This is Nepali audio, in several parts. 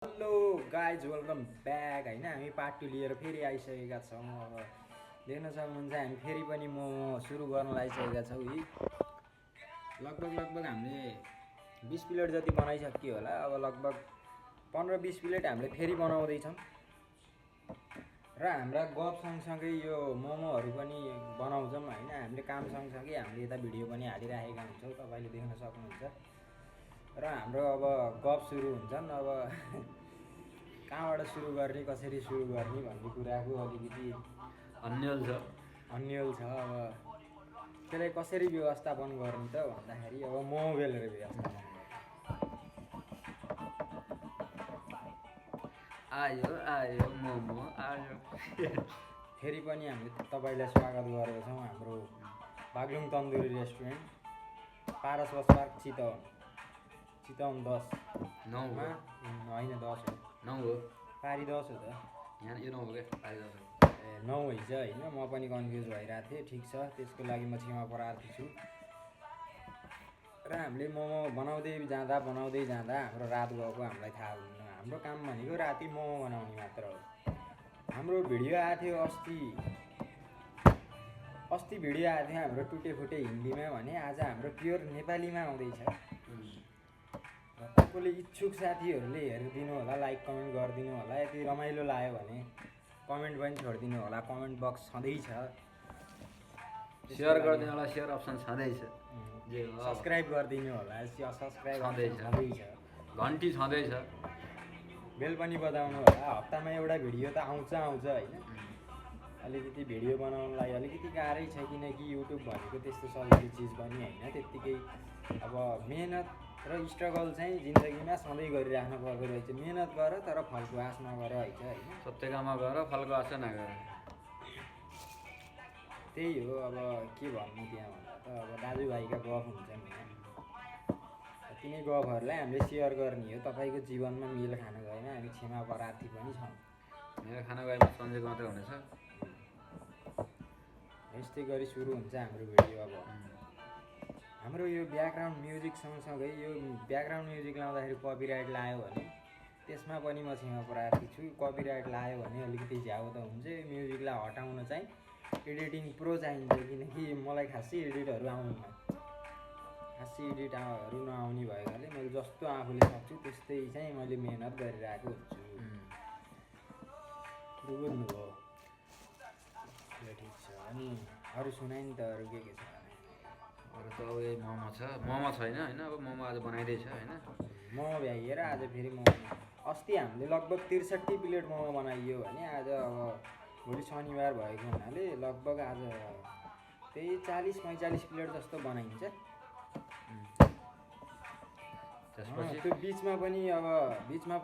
हेलो गाइज वेलकम ब्याक होइन हामी पार्ट 2 लिएर फेरि आइसकेका छौँ। अब देख्न सक्नुहुन्छ हामी फेरि पनि मोमो सुरु गर्न लागिसकेका छौँ। यी लगभग हामीले 20 प्लेट जति बनाइसक्यो होला। अब लगभग 15-20 प्लेट हामीले फेरि बनाउँदैछौँ र हाम्रा गफ सँगसँगै यो मोमोहरू पनि बनाउँछौँ होइन। हामीले काम सँगसँगै हामीले यता भिडियो पनि हालिराखेका हुन्छौँ, तपाईँले देख्न सक्नुहुन्छ। र हाम्रो अब गफ सुरु हुन्छन्। अब कहाँबाट सुरु गर्ने, कसरी सुरु गर्ने भन्ने कुराको अलिकति अन्यल छ। अब त्यसलाई कसरी व्यवस्थापन गर्ने त भन्दाखेरि अब मोमो बेलेर व्यवस्थापन आयो मोमो आयो। फेरि पनि हामीले तपाईँलाई स्वागत गर्दछौँ हाम्रो Baglung tandoori restaurant, Paras bus park, Chitwan 10 9 होइन 10 हो, 9 हो, पारी 10 हो त। यहाँ यो 9 हो क्या, पारी 10 हो। 9 हैछ होइन, म पनि कन्फ्युज भइरहेको थिएँ। ठिक छ, त्यसको लागि म क्षमा प्रार्थी छु। र हामीले मोमो बनाउँदै जाँदा हाम्रो रात गएको हामीलाई थाहा हुन्न। हाम्रो काम भनेको राति मोमो बनाउने मात्र हो। हाम्रो भिडियो आएको थियो अस्ति भिडियो आएको थियो हाम्रो टुटे फुटे हिन्दीमा भने, आज हाम्रो प्योर नेपालीमा आउँदैछ। तपाईँले इच्छुक साथीहरूले हेरिदिनु होला, लाइक कमेन्ट गरिदिनु होला। यदि रमाइलो लाग्यो भने कमेन्ट पनि छोडिदिनु होला, कमेन्ट बक्स छँदैछ। सेयर गरिदिनु होला, सेयर अप्सन छँदैछ। सब्सक्राइब गरिदिनु होला, सब्सक्राइब छँदैछ। घन्टी छँदैछ, बेल पनि बजाउनु होला। हप्तामा एउटा भिडियो त आउँछ होइन। अलिकति भिडियो बनाउनलाई अलिकति गाह्रै छ, किनकि युट्युब भनेको त्यस्तो सजिलो चिज पनि होइन। त्यत्तिकै अब मेहनत र स्ट्रगल चाहिँ जिन्दगीमा सधैँ गरिराख्नु पर्दो रहेछ। मेहनत गर तर फलको आश नगर होइन। सत्य काममा गर, फलको आशा नगर। त्यही हो। अब के भन्नु त्यहाँ भन्दा त अब दाजुभाइका गफ हुन्छन् नि, तिनै गफहरूलाई हामीले सेयर गर्ने हो। तपाईँको जीवनमा मेल खान गएन हामी क्षमा प्रार्थी पनि छौँ। मेल खान गएमा सन्चै मात्रै हुनेछ। यस्तै गरी सुरु हुन्छ हाम्रो भिडियो। अब हाम्रो यो ब्याकग्राउन्ड म्युजिक सँगसँगै यो ब्याकग्राउन्ड म्युजिक लाउँदाखेरि कपिराइट लाग्यो भने त्यसमा पनि म क्षमा प्रार्थी छु। कपिराइट लाग्यो भने अलिकति झ्याउ त हुन्छ। यो म्युजिकलाई हटाउन चाहिँ एडिटिङ प्रो चाहिन्छ, किनकि मलाई खासै एडिटहरू आउँदैन। खासै एडिटहरू नआउने भएकाले मैले जस्तो आफूले सक्छु त्यस्तै चाहिँ मैले मेहनत गरिरहेको हुन्छु। बुझ्नुभयो? ठिक छ। अनि अरू सुनाइ नि त, अरू के छ? अरू त अब यही मोमो छ, मोमो छैन होइन। अब मोमो आज बनाइँदैछ होइन। मोमो भ्याइएर आज फेरि मोमो। अस्ति हामीले लगभग 63 प्लेट मोमो बनाइयो भने आज अब भोलि शनिबार भएको हुनाले लगभग आज त्यही 40-45 प्लेट जस्तो बनाइन्छ। त्यो बिचमा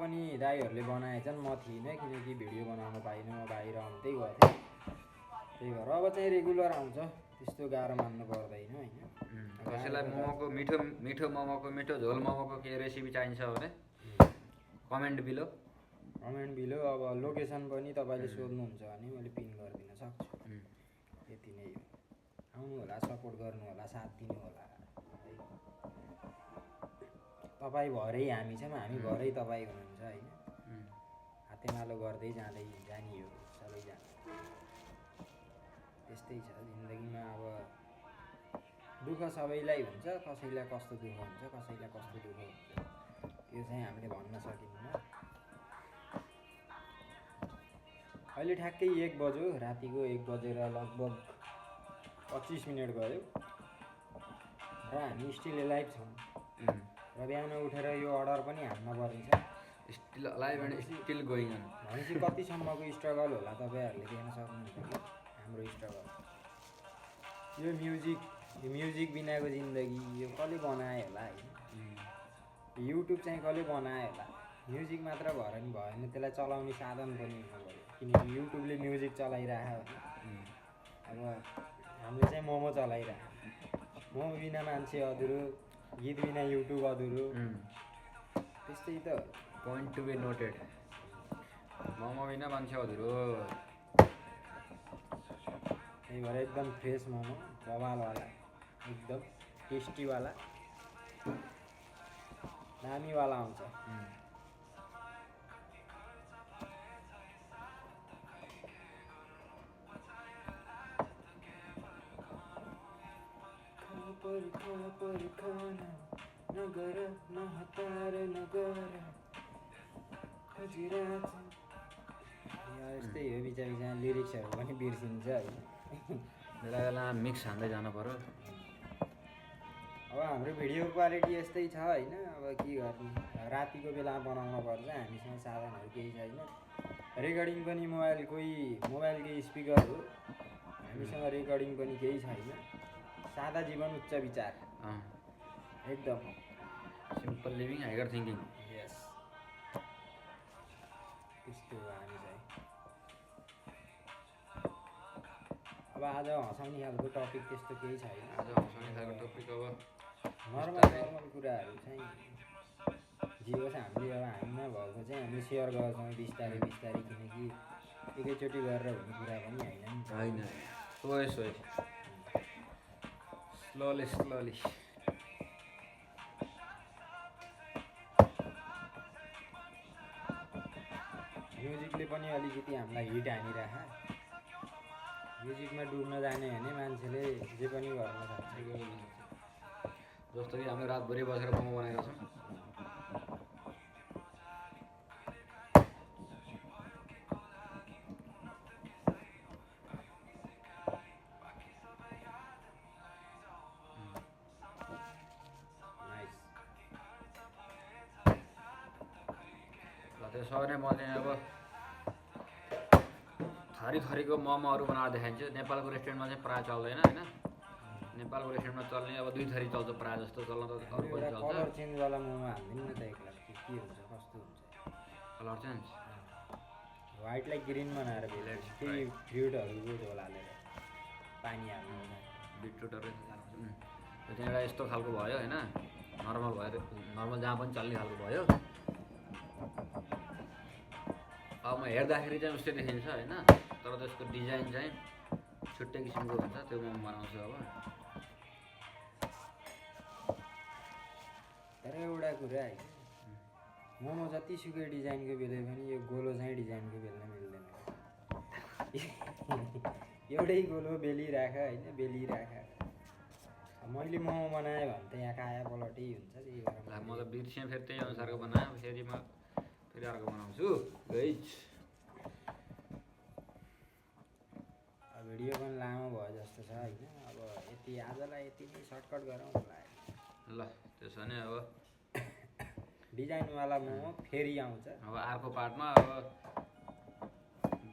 पनि दाइहरूले बनाएछन्, म थिइनँ किनकि भिडियो बनाउन पाइनँ, म बाहिर आउँदै गएको थिएँ। त्यही भएर अब चाहिँ रेगुलर आउँछ, त्यस्तो गाह्रो मान्नु पर्दैन होइन। कसैलाई मोमोको मिठो मोमोको मिठो झोल मोमोको केही रेसिपी चाहिन्छ भने कमेन्ट बिलो। अब लोकेसन पनि तपाईँले सोध्नुहुन्छ भने मैले पिन गरिदिन सक्छु। यति नै हो। आउनु होला, सपोर्ट गर्नु होला, साथ दिनु होला। तपाईँ भरै हामी छौँ, हामी भरै तपाईँ हुनुहुन्छ होइन। हातेमालो गर्दै जाने हो सबैजना। त्यस्तै छ जिन्दगीमा। अब दुःख सबैलाई हुन्छ, कसैलाई कस्तो दुःख हुन्छ, कसैलाई कस्तो दुःख हुन्छ, त्यो चाहिँ हामीले भन्न सकिन्न। अहिले ठ्याक्कै 1 बज्यो, रातिको 1 बजेर लगभग 25 मिनट गयो र हामी स्टिल लाइभ छौँ। र बिहान उठेर यो अर्डर पनि हान्न पर्नेछ। Still live and still going on भनेपछि कतिसम्मको स्ट्रगल होला तपाईँहरूले देख्न सक्नुहुन्छ कि हाम्रो स्ट्रगल। यो म्युजिक बिनाको जिन्दगी यो कसले बनायो होला होइन। युट्युब चाहिँ कसले बनायो होला। म्युजिक मात्र भएर नि भएन, त्यसलाई चलाउने साधन पनि हुनु पऱ्यो। किनकि युट्युबले म्युजिक चलाइराख्यो भने अब हामीले चाहिँ मोमो चलाइराख्यो। मोमो बिना मान्छे अधुरो, गीत बिना युट्युब अधुरो। त्यस्तै त point to be noted. Momo बिना मान्छे अधुरो। त्यही भएर एकदम फ्रेस मोमो, बवालवाला, एकदम टेस्टीवाला, दामीवाला आउँछ। पर्खना नगर नहतार नगर खोजिरहेछ यस्तै हो बिचरा बिचरा लिरिक्सहरू पनि बिर्सिन्छ है बेला बेला मिक्स हान्दै जानु पर्यो। अब हाम्रो भिडियो क्वालिटी यस्तै छ होइन। अब के गर्नु रातिको बेला बनाउनु पर्छ हामीसँग साधनहरू केही छैन। रेकर्डिङ पनि मोबाइलकै स्पिकर हो हामीसँग रेकर्डिङ पनि केही छैन। सादा जीवन उच्च विचार एकदम सिम्पल लिभिङ हाइगर थिङ्किङ। यस त्यस्तो हो हामी चाहिँ। अब आज हँसाउने खालको टपिक त्यस्तो केही छैन। आज हँसाउने खालको टपिक अब नर्मल कुराहरू चाहिँ जे होस् हामीले अब हामीमा भएको चाहिँ हामी सेयर गर्छौँ बिस्तारै बिस्तारै, किनकि एकैचोटि गरेर हुने कुरा पनि होइन नि त। होइन सोही स्लोली म्युजिकले पनि अलिकति हामीलाई हिट हानिरह। म्युजिकमा डुब्न जाने भने मान्छेले जे पनि गर्न सक्छ। जस्तो कि हामीले रातभरि बसेर मोमो बनाएका छौँ। त्यसो भने म चाहिँ अब थरीको मोमोहरू बनाएर देखाइन्छु। नेपालको रेस्टुरेन्टमा चाहिँ प्रायः चल्दैन होइन। नेपालको रेस्टुरेन्टमा चल्ने अब 2 थरी चल्छ प्रायः जस्तो, चल्न त अरू पनि चल्छ। कलर चेन्जवाला मोमो हाल्दिनु न त एकलाई के हुन्छ कस्तो हुन्छ कलर चेन्ज व्हाइटलाई ग्रिन बनाएर केही फ्रुटहरूको झोल हालेर पानी हाल्नु बिटरुटहरू त्यो चाहिँ एउटा यस्तो खालको भयो होइन। नर्मल जहाँ पनि चल्ने खालको भयो। अब म हेर्दाखेरि चाहिँ उस्तै देखिन्छ होइन, तर त्यसको डिजाइन चाहिँ छुट्टै किसिमको हुन्छ। त्यो मोमो बनाउँछु अब। तर एउटा कुरा है, मोमो जतिसुकै डिजाइनको बेला पनि यो गोलो चाहिँ डिजाइनको बेल्न मिल्दैन। एउटै गोलो बेलिराख होइन, बेलिराख। मैले मोमो बनाएँ भने त यहाँ काया पलटै हुन्छ। त्यही भएर म त बिर्सेँ, फेरि त्यही अनुसारको बनाएँ। फेरि म फेरि अर्को बनाउँछु गाइज। भिडियो पनि लामो भयो जस्तो छ होइन। अब आजलाई यति नै सर्टकट गरौँ होला। ल त्यसो भने अब डिजाइनवाला मोमो फेरि आउँछ। अब अर्को पार्टमा अब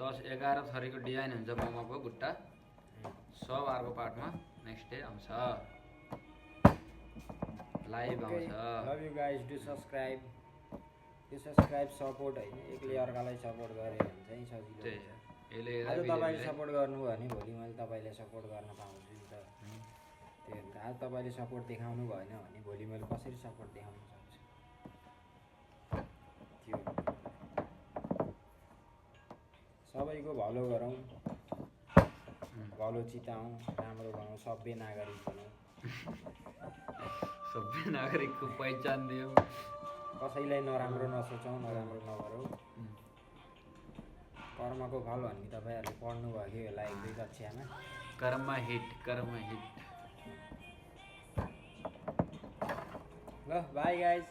10-11 थरीको डिजाइन हुन्छ मोमोको बुट्टा। सब अर्को पार्टमा नेक्स्ट डे आउँछ, लाइभ आउँछ। Love you guys, do subscribe. यो सब्सक्राइब सपोर्ट होइन, एकले अर्कालाई सपोर्ट गरे भने चाहिँ सजिलो हुन्छ। आज तपाईँले सपोर्ट गर्नुभयो भने भोलि मैले तपाईँलाई सपोर्ट गर्न पाउँछु नि त। त्यही भएर आज तपाईँले सपोर्ट देखाउनु भएन भने भोलि मैले कसरी सपोर्ट देखाउन सक्छु। त्यो सबैको भलो गरौँ, भलो चिताउँ, राम्रो बनाउँ, सभ्य नागरिक बनाउँ। सभ्य नागरिकको पहिचान दियौँ। कसैलाई नराम्रो नसोचौँ, नराम्रो नगरौँ। कर्मको फल भन्ने तपाईँहरूले पढ्नुभयो कि होला 1-2 कक्षामा। कर्म हिट। ल बाई गाइज।